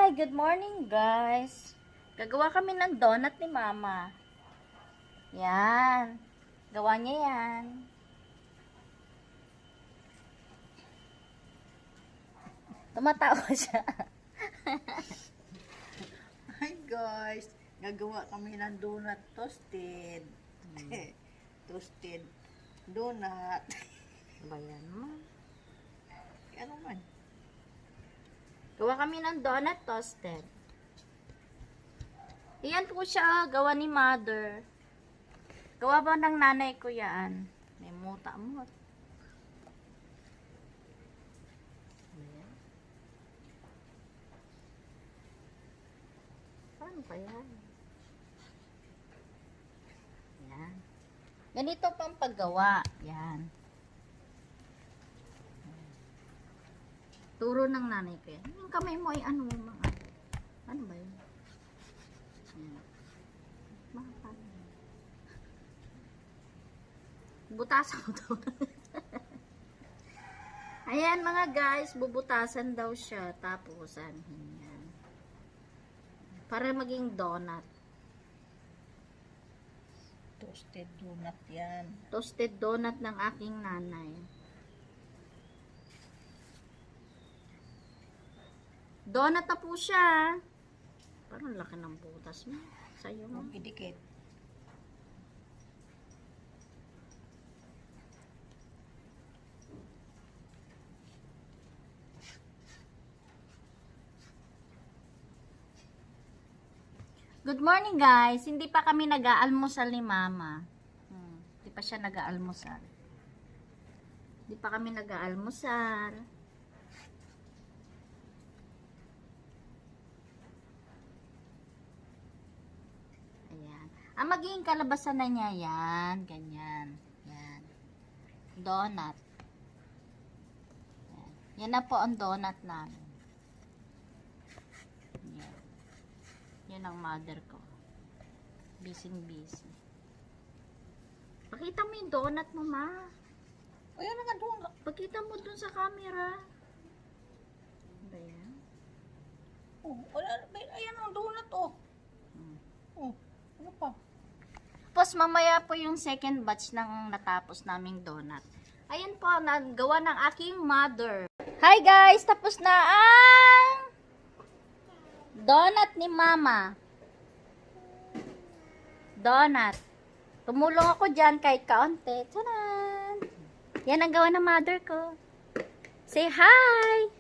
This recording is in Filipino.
Hi, good morning guys. Gagawa kami ng donut ni Mama. Yan. Gawa niya yan. Tumatawa siya. Hi guys, gagawa kami ng donut toasted. Toasted donut. Ba yan mo? Ano man? Gawa kami ng donut toasted. Iyan po siya, gawa ni Mother. Gawa ba ng nanay ko yan? May muta mo. Ayan. Paano pa yan? Yan. Ganito pang paggawa. Yan. Turo ng nanay ko yan. Yung kamay mo ay ano mga. Ano ba yun? Yan. Mahal. Butasan mo daw. Ayan mga guys, bubutasan daw siya. Tapos, yan. Para maging donut. Toasted donut yan. Toasted donut ng aking nanay. Donut na po siya. Parang laki ng butas mo. Sa'yo mo. Magdidikit. Good morning guys. Hindi pa kami nag-aalmusal ni Mama. Hindi pa siya nag-aalmusal. Hindi pa kami nag-aalmusal. Ayan. Ang magiging kalabasan na niya yan. Ganyan. Yan. Donut. Yan. Yan na po ang donut namin. Yan. Yan ang mother ko. Busy. Pakita mo yung donut mo, Ma. Ayan nga donut. Pakita mo dun sa camera. Ba yan? Oh, ayan ang donut oh. Oh, ano pa? Tapos mamaya po yung second batch ng natapos naming donut. Ayan po, nagawa ng aking mother. Hi guys! Tapos na ang donut ni Mama. Donut. Tumulong ako dyan kahit kaunti. Tanan! Yan ang gawa ng mother ko. Say hi!